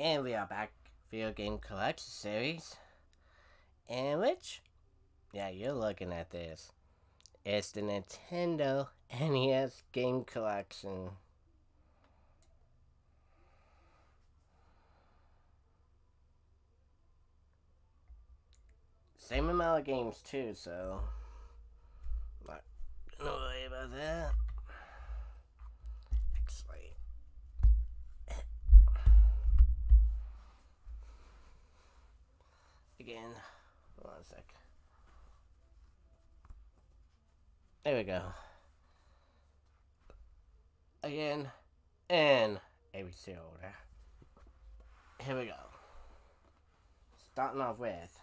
And we are back, video game collection series, in which, yeah, you're looking at this. It's the Nintendo NES game collection. Same amount of games too, so not gonna worry about that. Actually, again, hold on a sec. There we go. Again, in ABC order. Here we go. Starting off with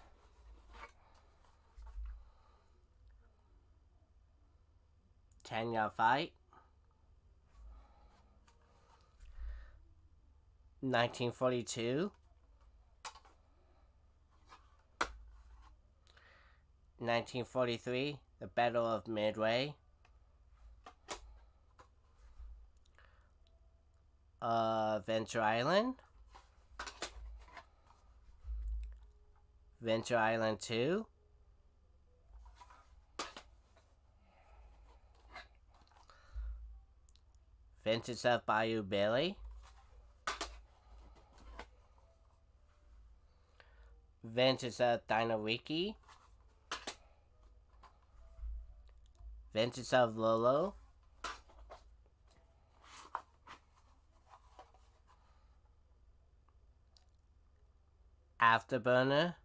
Ten-Yard Fight, 1942, 1943, The Battle of Midway, Venture Island, Venture Island 2, Vintage of Bayou Billy, Vintage of Dino Wiki, Vintage of Lolo, Afterburner,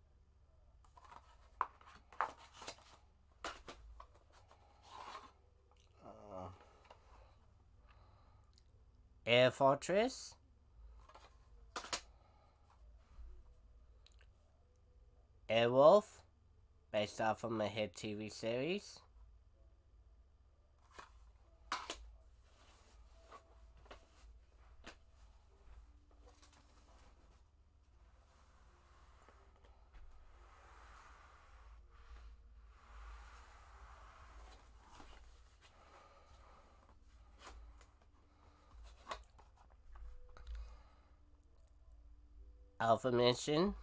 Air Fortress, Airwolf, based off of a hit TV series, Alpha Mission,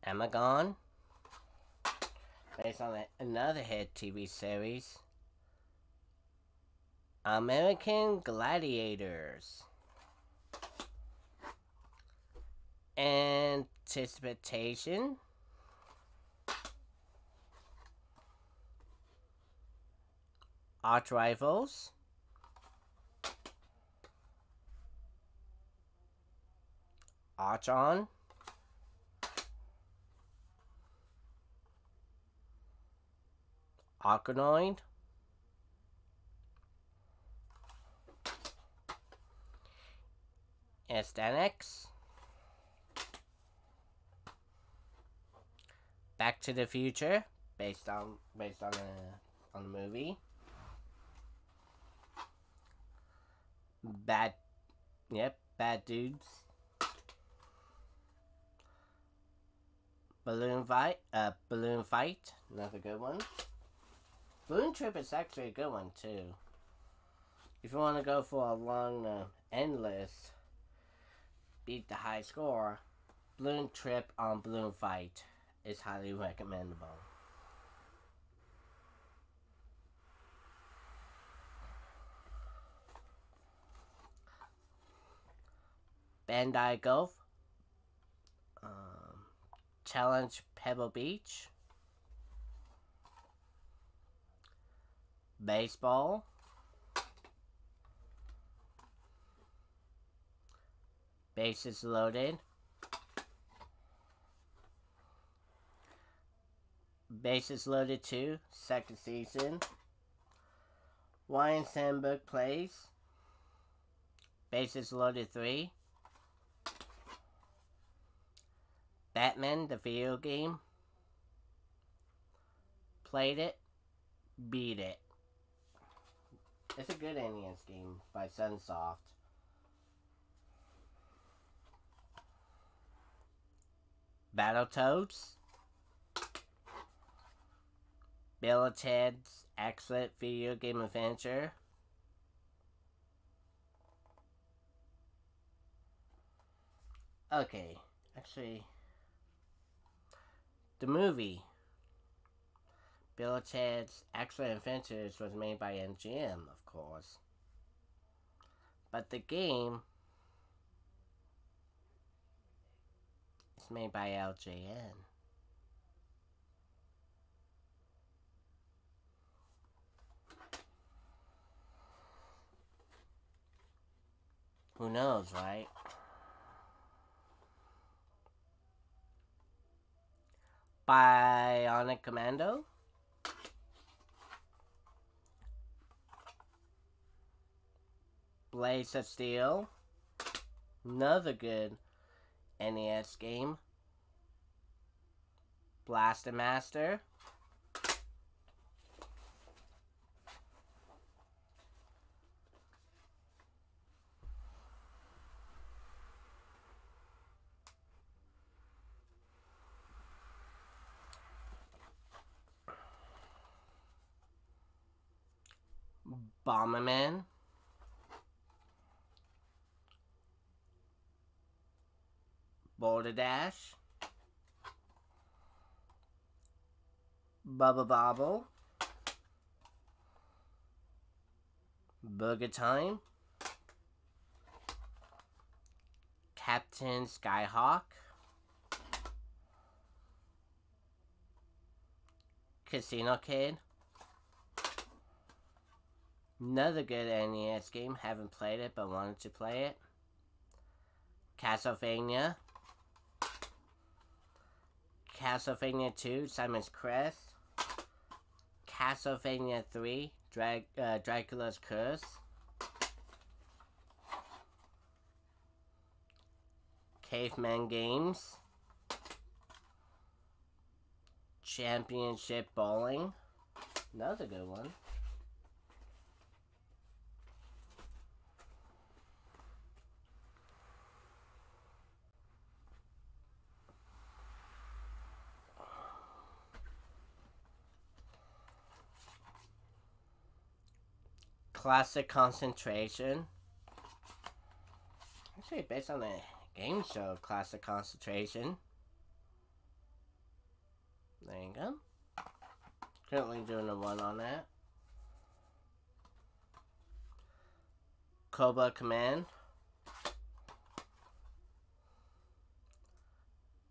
Amagon, based on another hit TV series, American Gladiators, Anticipation, Arch Rivals, Archon, Arkanoid, Aesthetics, Back to the Future, based on the movie, Bad Dudes, Balloon Fight, another good one. Balloon Trip is actually a good one too. If you want to go for a long, endless, beat the high score, Balloon Trip on Balloon Fight is highly recommendable. Bandai Golf, Challenge Pebble Beach, Baseball, Bases Loaded, Bases Loaded 2, second season, Ryan Sandberg Plays, Bases Loaded 3, Batman, the video game, played it, beat it. It's a good NES game by Sunsoft. Battletoads, Bill and Ted's Excellent Video Game Adventure, Okay, actually, the movie Bill and Ted's Excellent Adventures was made by MGM, of course. But the game is made by LJN. Who knows, right? Bionic Commando? Blades of Steel? Another good NES game. Blaster Master? Bomberman? Boulder Dash? Bubba Bobble? Burger Time? Captain Skyhawk? Casino Kid? Another good NES game, haven't played it but wanted to play it. Castlevania. Castlevania 2, Simon's Crest. Castlevania 3, Dracula's Curse. Caveman Games. Championship Bowling. Another good one. Classic Concentration. Actually, based on a game show, Classic Concentration. There you go. Currently doing a one on that. Cobra Command.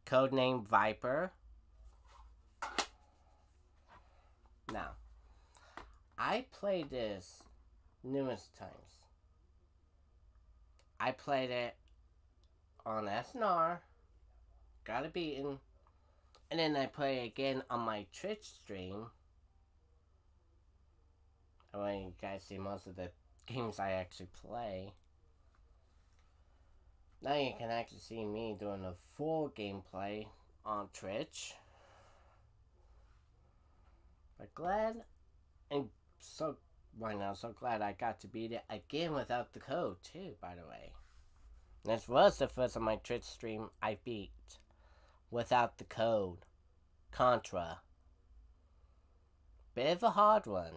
Codename Viper. Now, I played this numerous times. I played it on SNR, got it beaten, and then I play it again on my Twitch stream. I want you guys see most of the games I actually play. Now you can actually see me doing a full gameplay on Twitch. But glad and so right now, so glad I got to beat it again without the code too, by the way. This was the first of my Twitch stream I beat without the code. Contra. Bit of a hard one.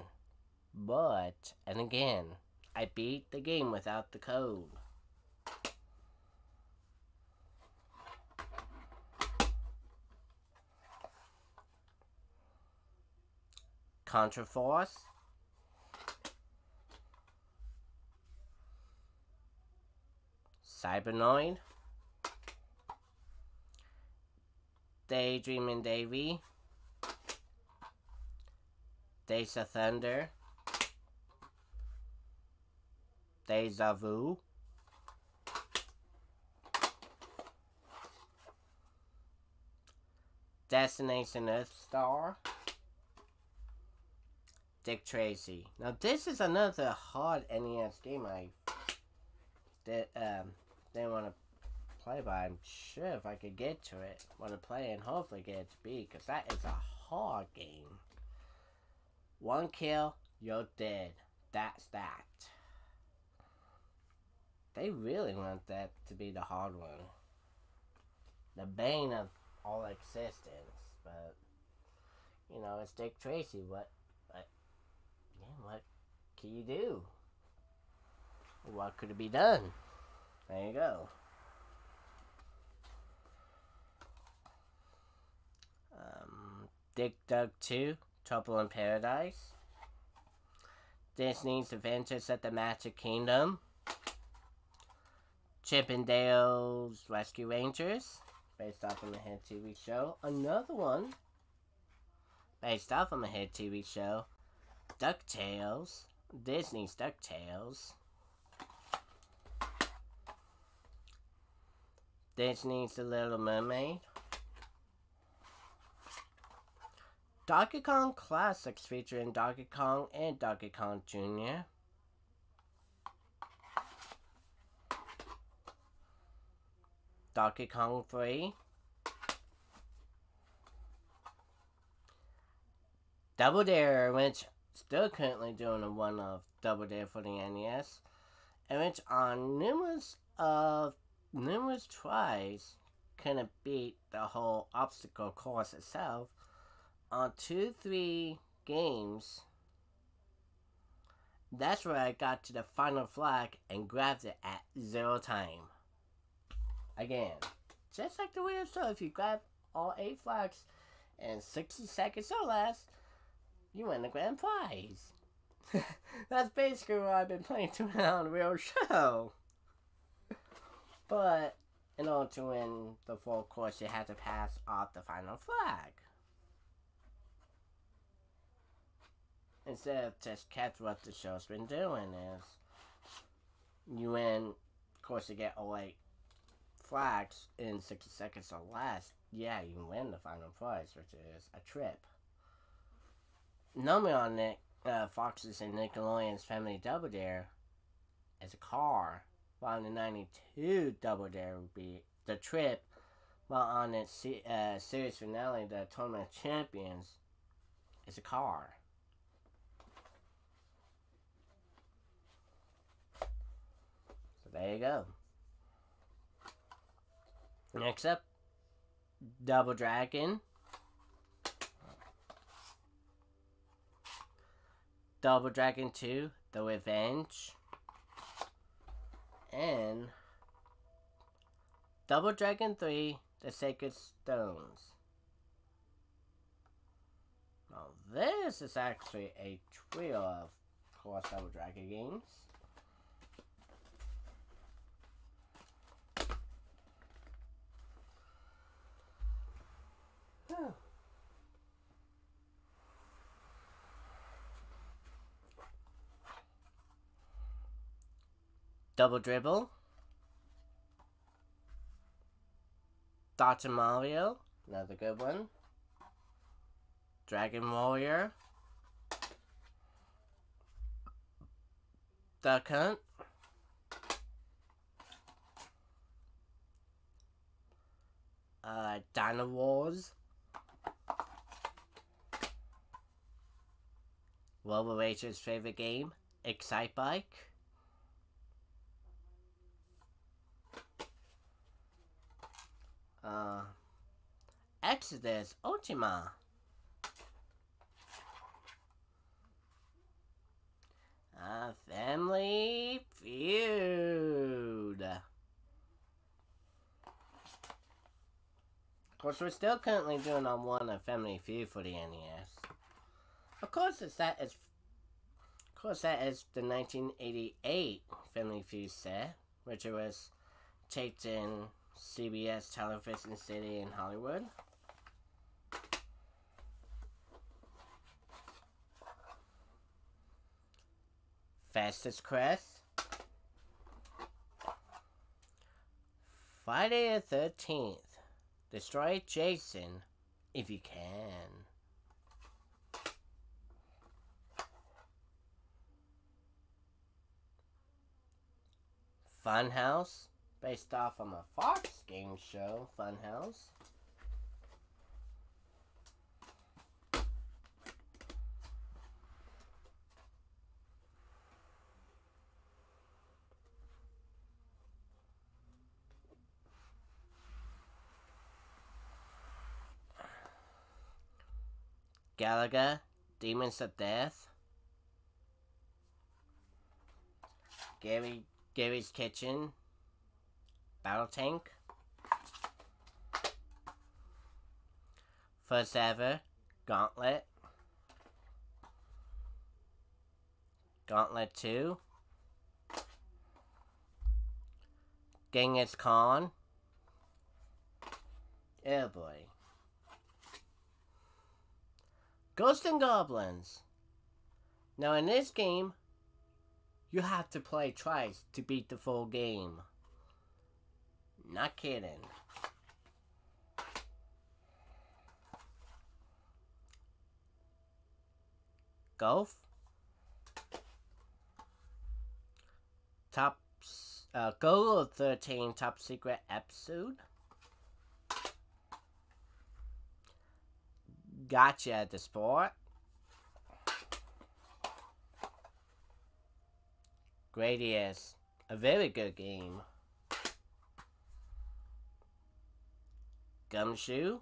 But, and again, I beat the game without the code. Contra Force. Cybernoid. Daydreamin' Davy. Days of Thunder. Deja Vu. Destination Earthstar. Dick Tracy. Now this is another hard NES game I didn't want to play, but I'm sure if I could get to it, want to play and hopefully get it to beat, because that is a hard game. One kill, you're dead. That's that. They really want that to be the hard one. The bane of all existence. But, you know, it's Dick Tracy. What can you do? What could it be done? There you go. Dick Dug 2, Trouble in Paradise. Disney's Adventures at the Magic Kingdom. Chip 'n Dale's Rescue Rangers, based off of a hit TV show. Another one, based off of a hit TV show. DuckTales, Disney's DuckTales. Disney's The Little Mermaid. Donkey Kong Classics featuring Donkey Kong and Donkey Kong Jr. Donkey Kong 3. Double Dare, which still currently doing a one of Double Dare for the NES, and which on numerous tries couldn't beat the whole obstacle course itself. On 2-3 games, that's where I got to the final flag and grabbed it at 0 time. Again, just like the weird show, if you grab all 8 flags in 60 seconds or less, you win the grand prize. That's basically what I've been playing to win on the real show. But in order to win the full course, you have to pass off the final flag. Instead of just catch what the show's been doing is, you win, of course you get all 8 flags in 60 seconds or less. Yeah, you can win the final prize, which is a trip. Normally on Fox's and Nickelodeon's Family Double Dare is a car, while on the 92 Double Dare would be the trip, while on its series finale, the Tournament of Champions, is a car. So there you go. Next up, Double Dragon. Double Dragon 2, The Revenge. And Double Dragon 3, The Sacred Stones. Now this is actually a trio of course Double Dragon games. Double Dribble. Dr. Mario, another good one. Dragon Warrior. Duck Hunt. Dino Wars. Robo Racer's favorite game, Excite Bike. Exodus Ultima. Family Feud. Of course, we're still currently doing on one of Family Feud for the NES. Of course, that is the 1988 Family Feud set, which it was taped in CBS Television City in Hollywood. Fastest Crest. Friday the 13th. Destroy Jason if you can. Funhouse, based off of a Fox game show, Funhouse. Galaga, Demons of Death. Gary's Kitchen, Battle Tank. First Ever, Gauntlet. Gauntlet 2. Genghis Khan. Oh boy. Ghosts and Goblins. Now in this game, you have to play twice to beat the full game. Not kidding. Golf. Goal of 13 top secret episode. Gotcha at the sport. Gradius. A very good game. Gumshoe.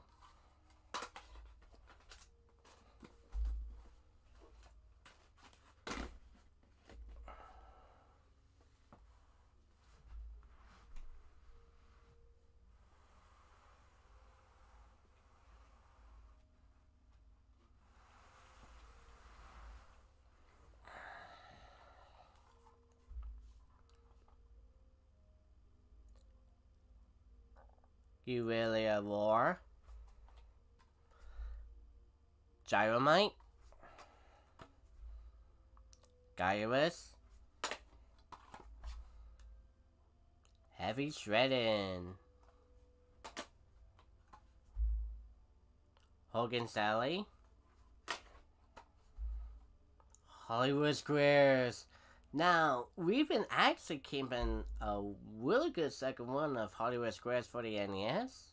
Aurelia Lore. Gyromite. Gyrus. Heavy Shredding. Hogan Sally. Hollywood Squares. Now, we've been actually keeping a really good second one of Hollywood Squares for the NES.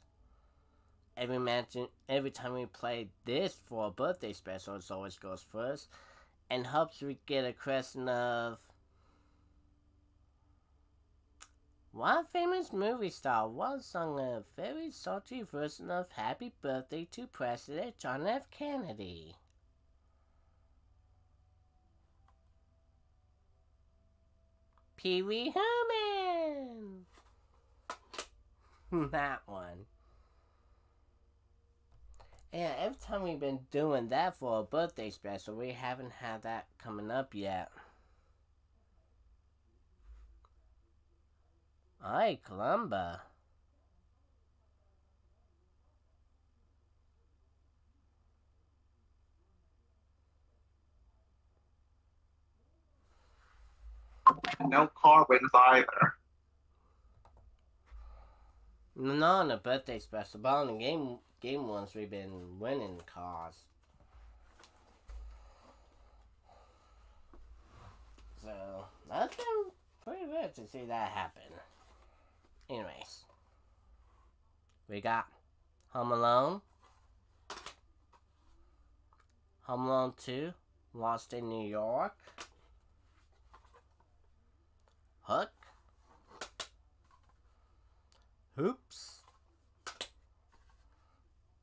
Every time we play this for a birthday special, it always goes first. And helps we get a question of... What famous movie star once sung a very sultry version of Happy Birthday to President John F. Kennedy? Pee Wee Herman! That one. Yeah, every time we've been doing that for a birthday special, we haven't had that coming up yet. Aye, Columba. No car wins either. Not on the birthday special, but on the game ones we've been winning cars. So, that's been pretty good to see that happen. Anyways. We got Home Alone. Home Alone 2. Lost in New York. Hook. Hoops.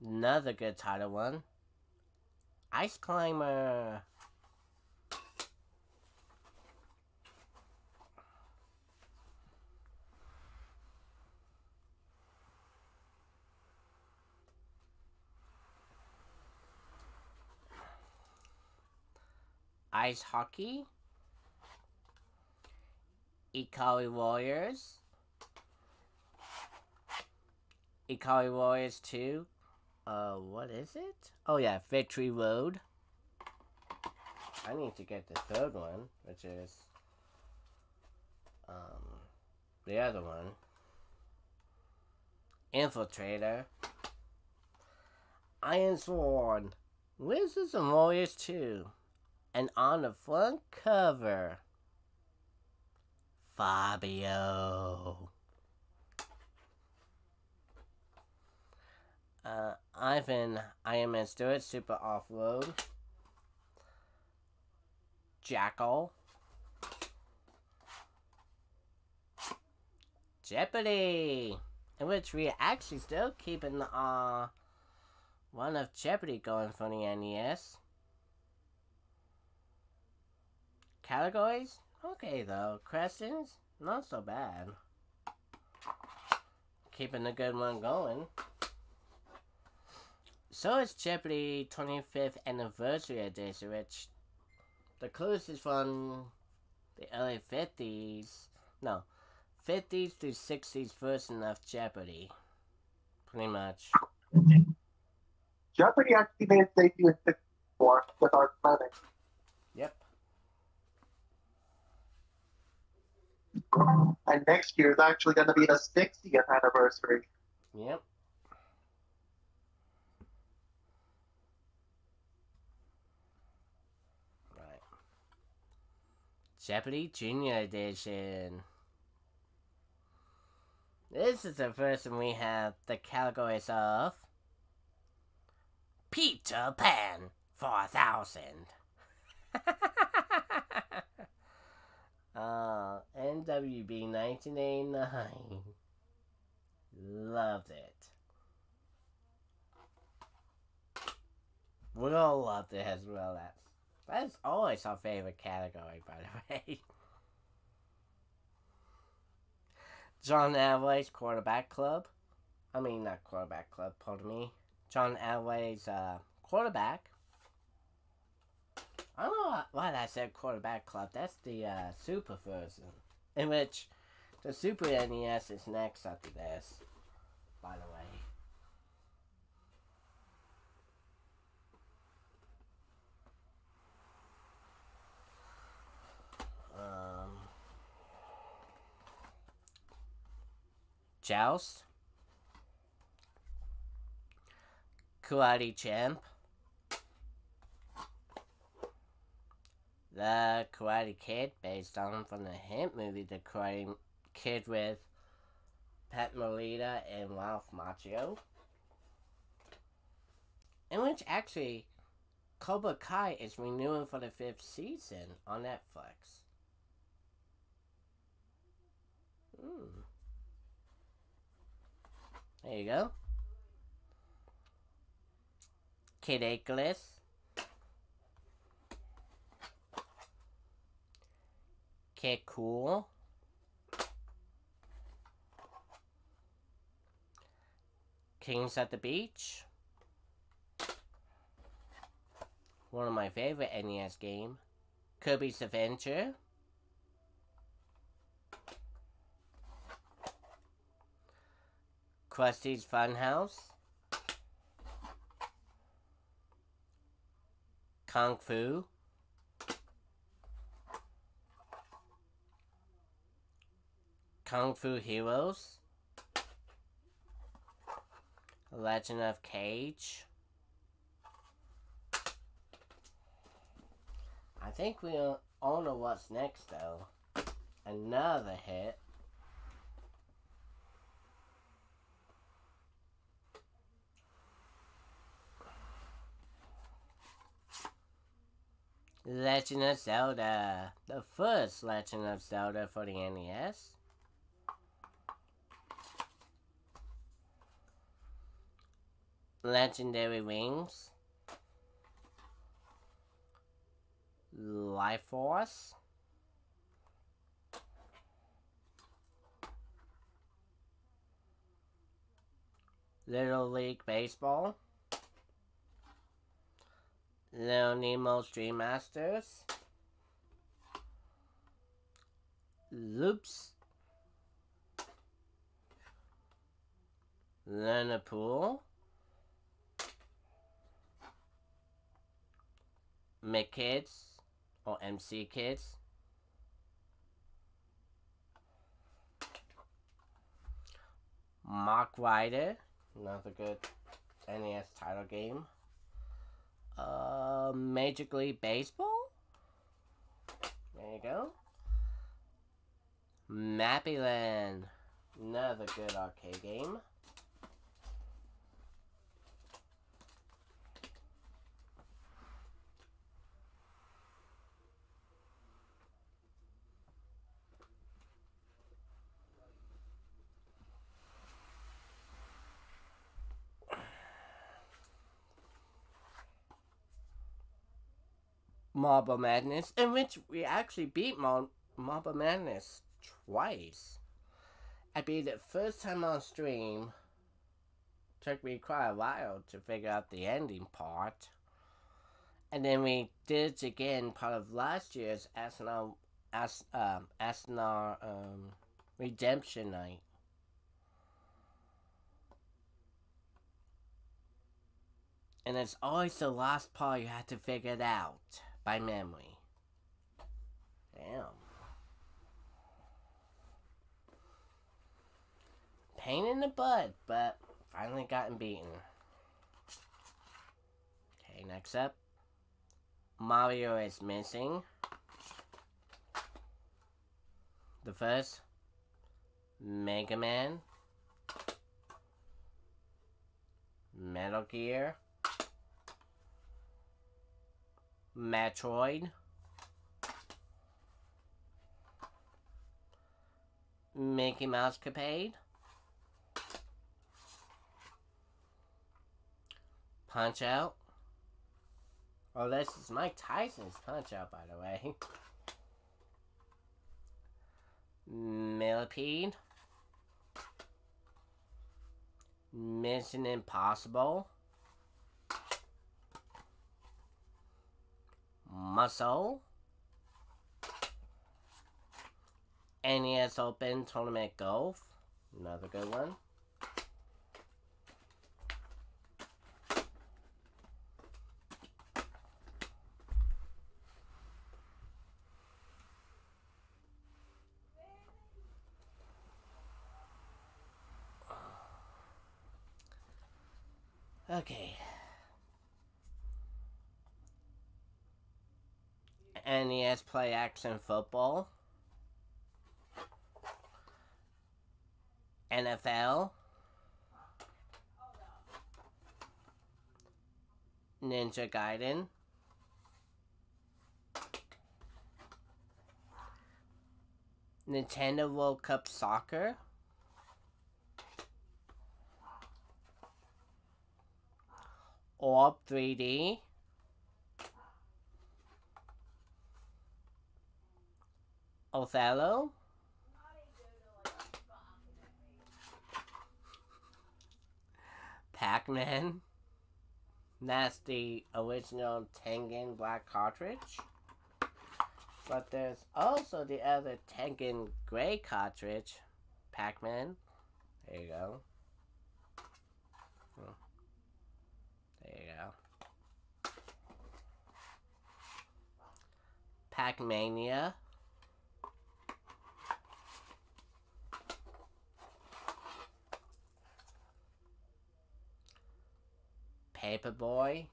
Another good title one. Ice Climber. Ice Hockey. Ikari Warriors. Ikari Warriors 2. What is it? Oh yeah, Victory Road. I need to get the third one, which is the other one. Infiltrator. Iron Sword. Wizards and Warriors 2. And on the front cover, Fabio. Ivan, Iron Stewart, Super Off-Road. Jackal. Jeopardy! In which we are actually still keeping one of Jeopardy going for the NES. Categories? Okay though. Questions? Not so bad. Keeping a good one going. So is Jeopardy 25th Anniversary Edition, which the clues is from the early 50s. No, 50s to 60s version of Jeopardy. Pretty much. Jeopardy actually made its debut in '64 with Art Planning. Yep. And next year is actually going to be the 60th anniversary. Yep. Right. Jeopardy Junior Edition. This is the version we have the categories of Peter Pan 4000. NWB 1989. Loved it. We all loved it as well. That's always our favorite category, by the way. John Elway's Quarterback Club. I mean, not Quarterback Club, pardon me. John Elway's Quarterback. I don't know why I said Quarterback Club. That's the Super version. In which the Super NES is next after this, by the way. Joust. Karate Champ. The Karate Kid, based on from the hit movie The Karate Kid with Pat Morita and Ralph Macchio. In which actually Cobra Kai is renewing for the 5th season on Netflix. There you go. Kid Icarus. Kid Cool. Kings at the Beach. One of my favorite NES games. Kirby's Adventure. Krusty's Funhouse. Kung Fu. Kung Fu Heroes. Legend of Cage. I think we all know what's next though. Another hit. Legend of Zelda. The first Legend of Zelda for the NES. Legendary Wings. Life Force. Little League Baseball. Little Nemo's Dream Masters. Loops. Learner Pool. McKids or MC Kids. Mark Ryder, another good NES title game. Major League Baseball. There you go. Mappyland, another good arcade game. Marble Madness, in which we actually beat Marble Madness twice. I beat it first time on stream Took me quite a while to figure out the ending part. And then we did it again, part of last year's SNR Redemption Night. And it's always the last part you have to figure it out by memory. Damn. Pain in the butt, but finally gotten beaten. Okay, next up. Mario is missing. The first. Mega Man. Metal Gear. Metroid. Mickey Mouse Capade. Punch Out. Oh, this is Mike Tyson's Punch Out, by the way. Millipede. Mission Impossible. Muscle. NES Open Tournament Golf. Another good one. Okay. NES Play Action Football. NFL. Ninja Gaiden. Nintendo World Cup Soccer. Orb 3D. Othello. Pac-Man. That's the original Tengen black cartridge. But there's also the other Tengen gray cartridge. Pac-Man. There you go. There you go. Pac-Mania. Paperboy.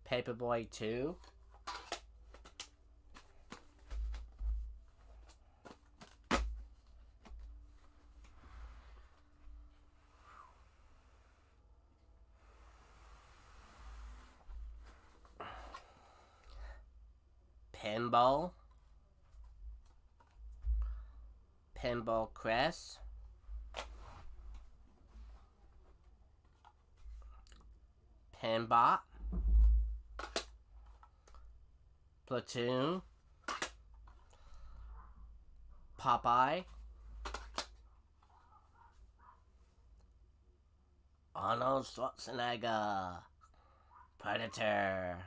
Paperboy 2. Pinball. Pinball Crest. Pinbot. Platoon. Popeye. Arnold Schwarzenegger. Predator.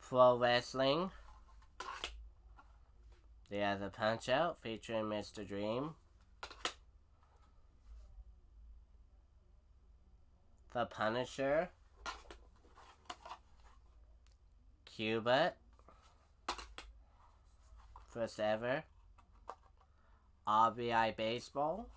Pro Wrestling. The other Punch Out featuring Mr. Dream. The Punisher. Cubit. First ever. RBI Baseball.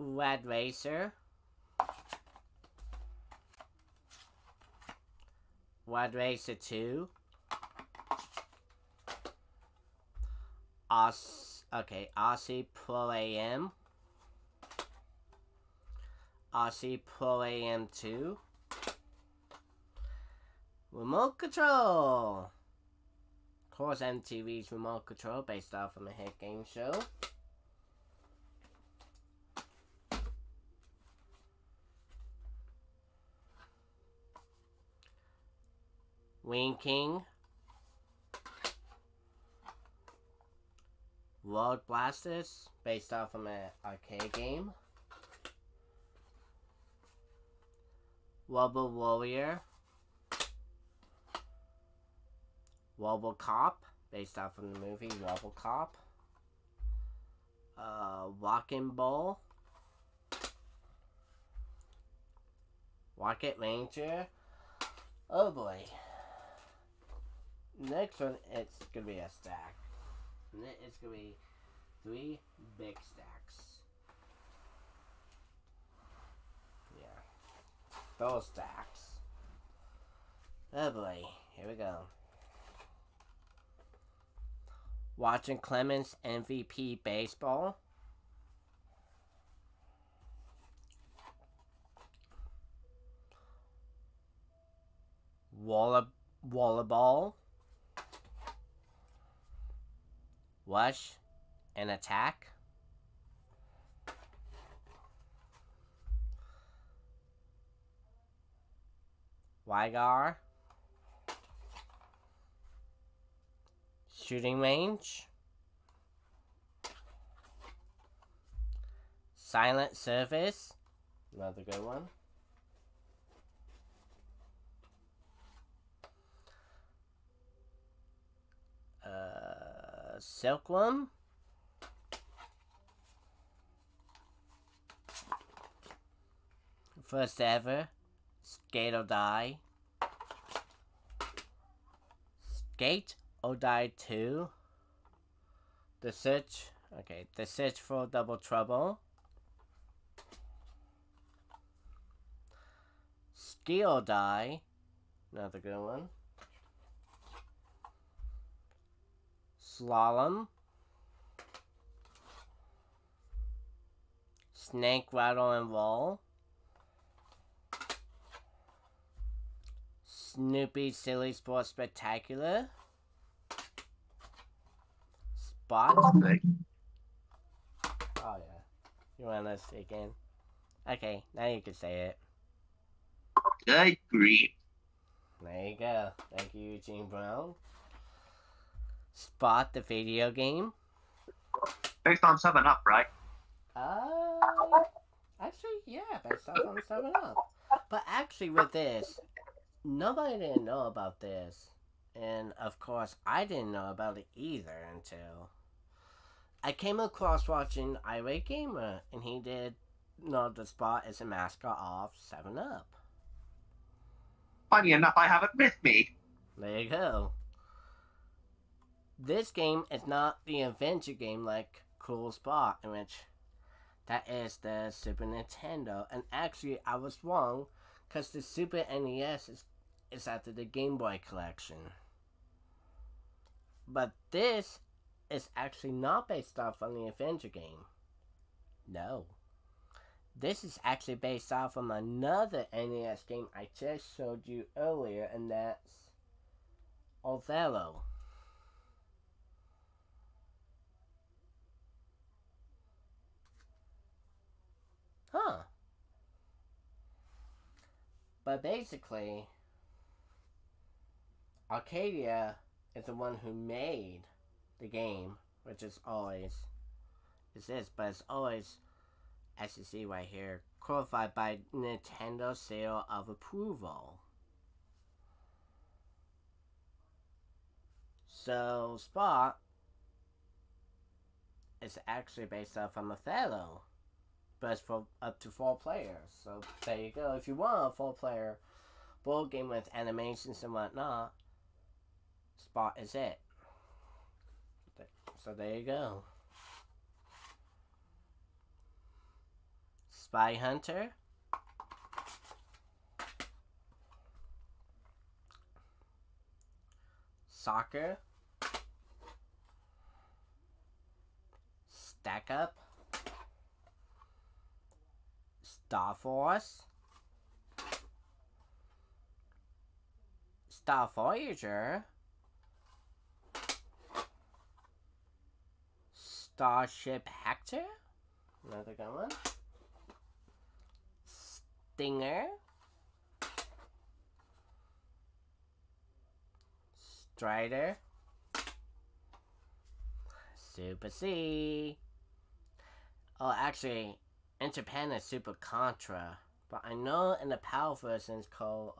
Red Racer. Red Racer 2. Aussie Pro AM. RC Pro AM2. Remote Control. Of course, MTV's Remote Control based off of a hit game show. Wing King. World Blasters, based off of an arcade game. Wobble Warrior. Wobble Cop, based off of the movie Wobble Cop. Rockin' Ball. Rocket Ranger. Oh boy. Next one, it's gonna be a stack. And it's gonna be 3 big stacks. Yeah. Those stacks. Oh boy, here we go. Watching Clemens MVP Baseball. Volleyball. Rush and Attack. Wygar. Shooting Range. Silent Service. Another good one. Silkworm. First ever. Skate or Die. Skate or Die 2. The Search. Okay, The Search for Double Trouble. Ski or Die. Another good one. Slalom. Snake, Rattle, and Roll. Snoopy Silly Sports Spectacular. Spot. Okay. Oh yeah. You want to say again? Okay, now you can say it. I agree. There you go. Thank you, Eugene Brown. Spot the video game. Based on 7-Up, right? Actually, yeah, based off on 7-Up. But actually, with this, nobody didn't know about this. And, of course, I didn't know about it either until I came across watching Irate Gamer, and he did know the Spot as a mascot of 7-Up. Funny enough, I have it with me. There you go. This game is not the adventure game like Cool Spot, in which that is the Super Nintendo. And actually, I was wrong, because the Super NES is after the Game Boy collection. But this is actually not based off on the adventure game. No. This is actually based off of another NES game I just showed you earlier, and that's Othello. Huh. But basically, Arcadia is the one who made the game, which is always is this, but it's always, as you see right here, qualified by Nintendo Seal of Approval. So Spot is actually based off of Othello, but it's for up to 4 players. So there you go. If you want a 4-player board game with animations and whatnot, Spot is it. So there you go. Spy Hunter. Soccer. Stack Up. Star Force, Star Voyager, Starship Hector, another good one, Stinger, Strider, Super C. Oh, actually, in Japan it's Super Contra, but I know in the PAL version it's called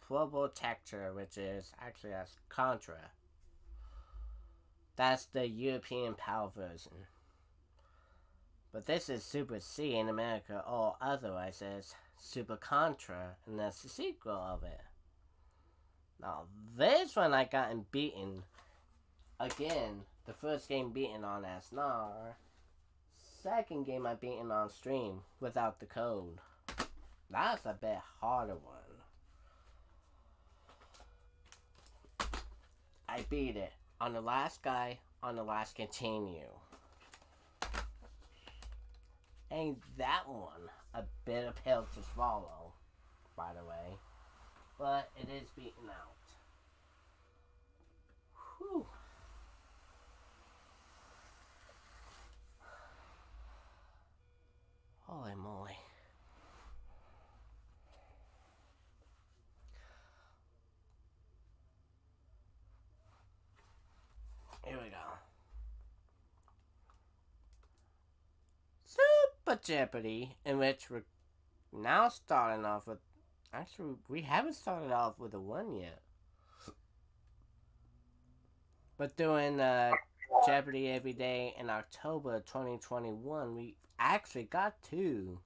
Probotector, which is actually as Contra. That's the European PAL version. But this is Super C in America, or otherwise it's Super Contra, and that's the sequel of it. Now, this one I gotten beaten. Again, the first game beaten on SNAR. Second game I beaten on stream without the code. That's a bit harder one. I beat it on the last guy, on the last continue. Ain't that one a bitter pill to swallow, by the way. But it is beaten out. Whew. Holy moly. Here we go. Super Jeopardy, in which we're now starting off with... Actually, we haven't started off with a 1 yet. But doing Jeopardy every day in October 2021, we actually got 2.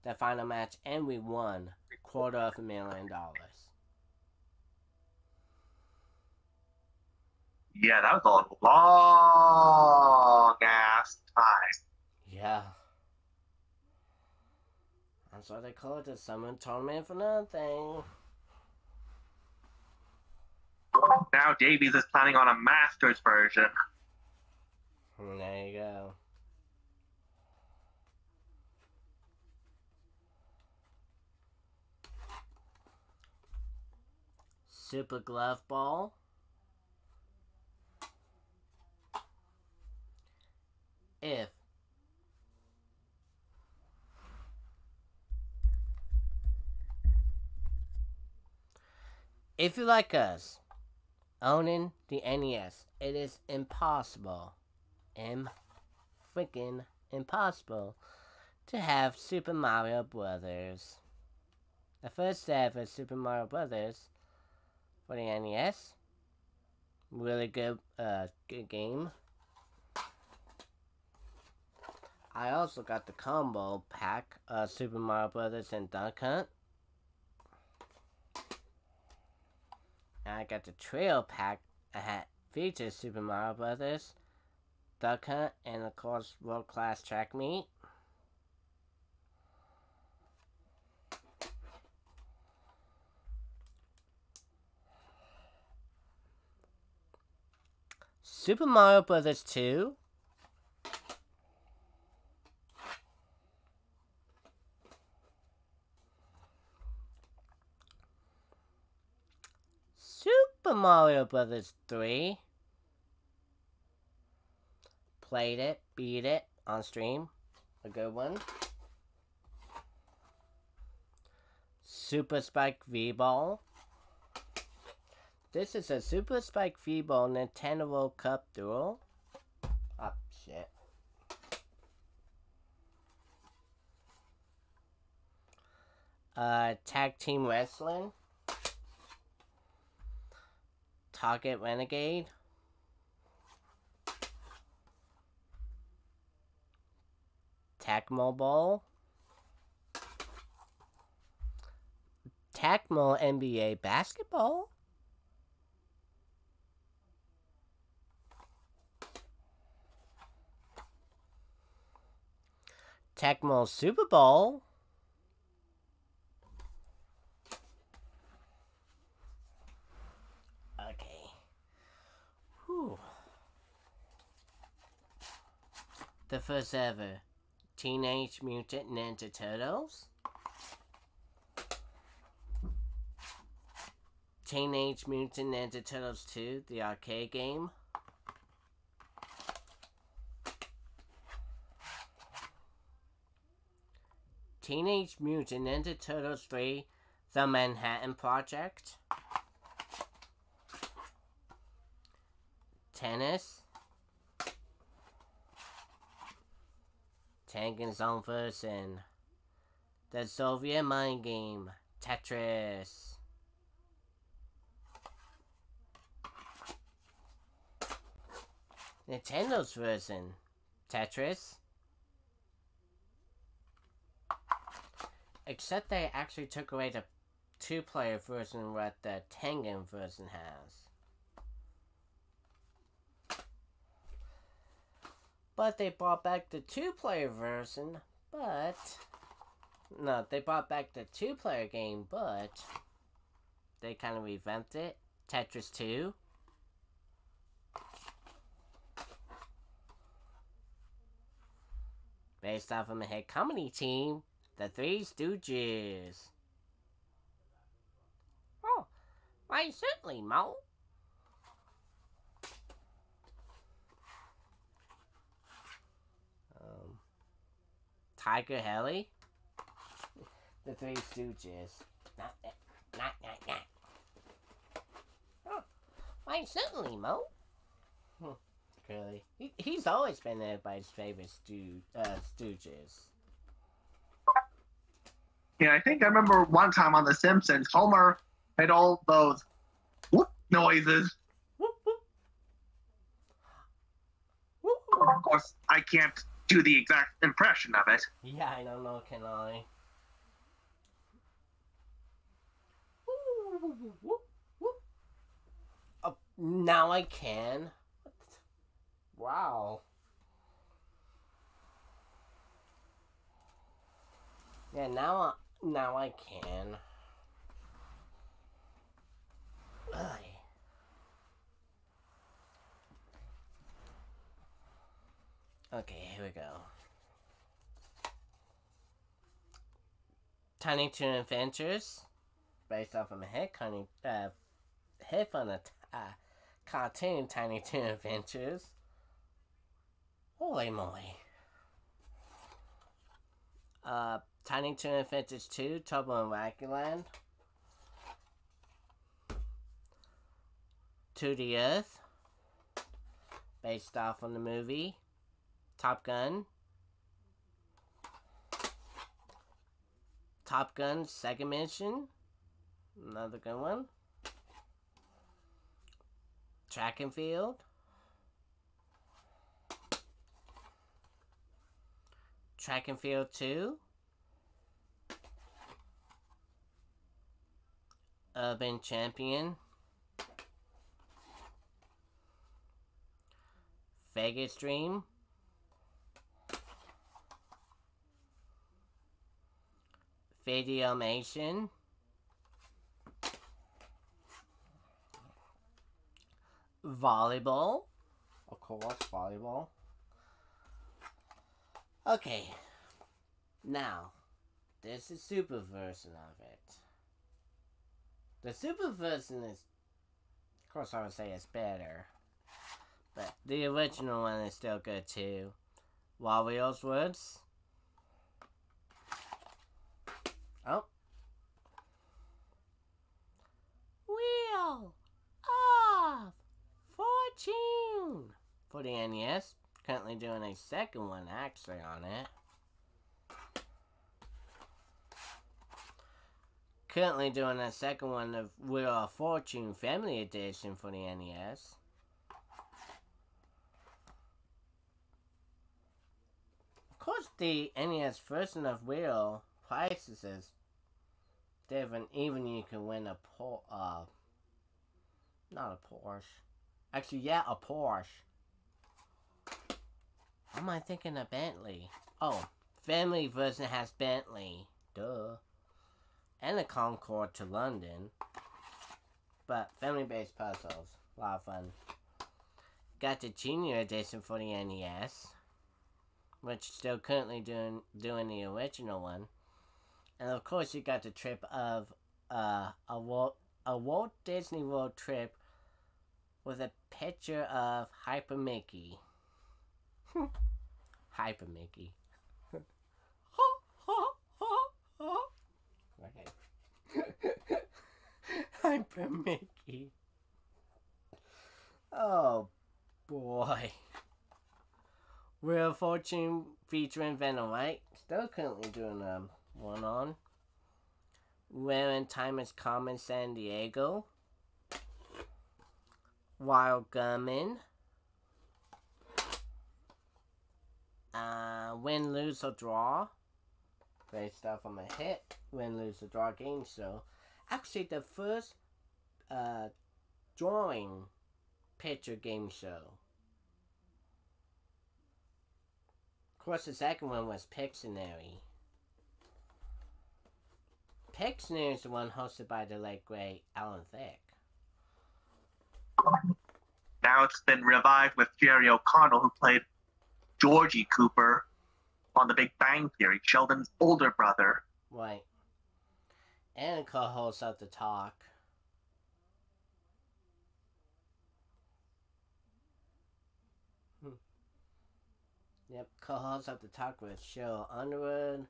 The final match, and we won $250,000. Yeah, that was a long ass time. Yeah. That's why they call it the Summer Tournament for nothing. Now Davies is planning on a Masters version. And there you go. Super Glove Ball. If you like us, owning the NES, it is impossible, freaking impossible, to have Super Mario Brothers. The first ever Super Mario Brothers for the NES. Really good, good game. I also got the combo pack of Super Mario Brothers and Duck Hunt. And I got the trail pack that features Super Mario Brothers, Duck Hunt, and of course World Class Track Meet. Super Mario Brothers 2. Super Mario Brothers 3. Played it, beat it on stream. A good one. Super Spike V-Ball. This is a Super Spike V-Ball Nintendo World Cup Duel. Oh, shit. Tag Team Wrestling. Target Renegade. Tecmo Bowl. Tecmo NBA Basketball. Tecmo Super Bowl. Okay. Whew. the first ever Teenage Mutant Ninja Turtles, Teenage Mutant Ninja Turtles 2, the arcade game, Teenage Mutant Ninja Turtles 3, The Manhattan Project, tennis, Tengen's own version, the Soviet mind game, Tetris, Nintendo's version, Tetris, except they actually took away the two-player version what the Tengen version has. But they brought back the two-player version, but... No, they brought back the two-player game, but... They kind of revamped it. Tetris 2. Based off of a hit comedy team, The Three Stooges. Oh, why certainly, Mo. Tiger Helly, The Three Stooges. Not. Oh, why certainly, Mo. Really, he's always been everybody's favorite Stooges. Yeah, I think I remember one time on The Simpsons, Homer had all those whoop noises. Whoop, whoop. Whoop, whoop. Of course, I can't do the exact impression of it. Yeah, I don't know, can I? Oh, now I can. Wow. Yeah, now I can. Okay, here we go. Tiny Toon Adventures, based off of a hit from the cartoon Tiny Toon Adventures. Holy moly. Tiny Toon Adventures 2, Trouble in Wacky To the Earth, based off on the movie Top Gun. Top Gun Second Mission, another good one. Track and Field. Track and Field 2. Urban Champion. Vegas Dream. Videomation. Volleyball. Of course, volleyball. Okay. Now, there's a super version of it. The super version is, of course I would say it's better. But the original one is still good too. Warriors Woods. Oh. Wheel of Fortune for the NES. Currently doing a second one actually on it. Currently doing a second one of Wheel of Fortune Family Edition for the NES. Of course, the NES version of Wheel prices is different. Even you can win a not a Porsche. Actually, yeah, a Porsche. How am I thinking of Bentley? Oh, family version has Bentley. Duh. And a Concorde to London. But family-based puzzles. A lot of fun. Got the Junior Edition for the NES. which still currently doing the original one. And of course, you got the trip of a Walt Disney World trip with a picture of Hyper Mickey. Hyper Mickey. Hyper Mickey. Oh boy. Wheel of Fortune featuring Venom, right? Still currently doing one on. Where in Time Is Common San Diego. Wild Gunman. Win, Lose, or Draw. Based off of my hit. Win, Lose, or Draw game show. Actually, the first drawing picture game show. Of course, the second one was Pictionary. Pictionary is the one hosted by the late great Alan Thicke. Now it's been revived with Jerry O'Connell, who played Georgie Cooper on The Big Bang Theory, Sheldon's older brother. Right. And co-host of The Talk. Yep, co-host of The Talk with Cheryl Underwood,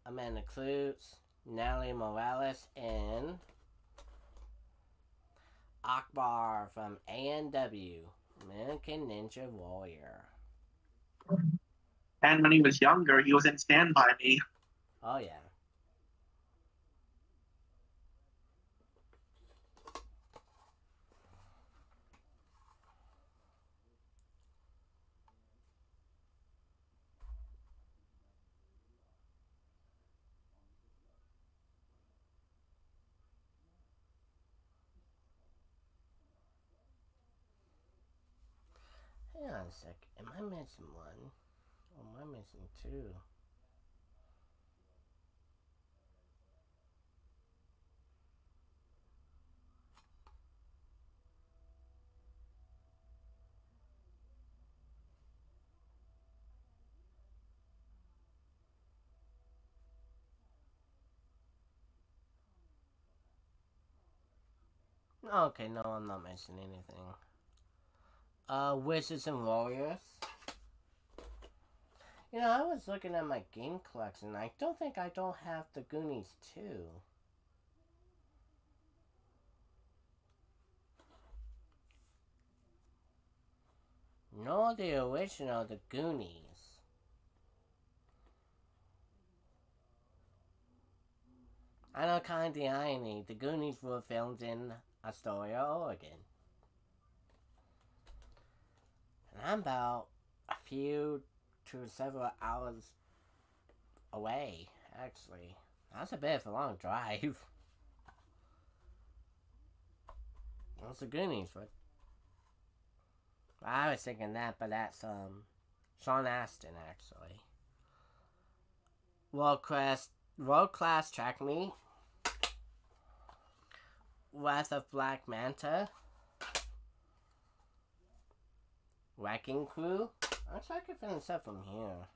Amanda Klutz, Natalie Morales, and Akbar from ANW, American Ninja Warrior. And when he was younger, he was in Stand By Me. Oh, yeah. Hang on a sec. Am I missing one? Or am I missing two? Okay, no, I'm not missing anything. Wizards and Warriors. You know, I was looking at my game collection. I don't think I don't have the Goonies 2. Nor the original, the Goonies. I know kind of the irony. The Goonies were filmed in Astoria, Oregon. And I'm about a few to several hours away, actually. That's a bit of a long drive. That's the Goonies, but I was thinking that, but that's Sean Astin, actually. World class track meet. Wrath of Black Manta. Wrecking Crew. Actually, I can finish up from here.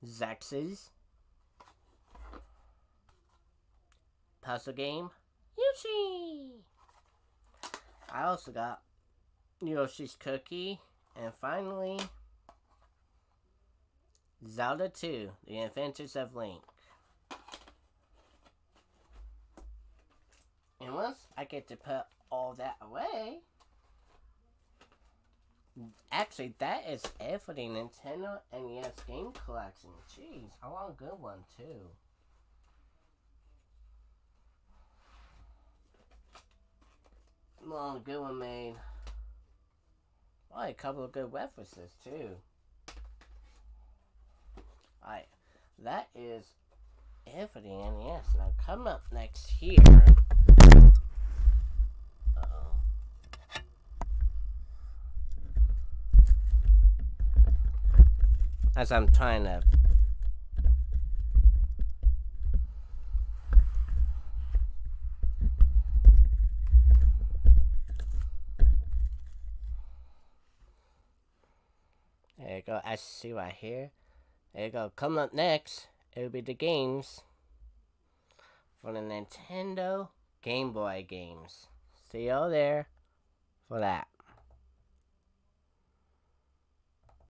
Zexes. Puzzle Game. Yoshi! I also got Yoshi's Cookie. And finally, Zelda 2, The Adventures of Link. And once I get to put all that away, actually, that is it for the Nintendo NES game collection. Jeez, a long good one, too. Long good one made. Well, a couple of good references, too. Alright, that is it for the NES. Now, coming up next here. As I'm trying to There you go. I see right here. There you go. Coming up next, it'll be the games for the Nintendo Game Boy games. See you all there for that.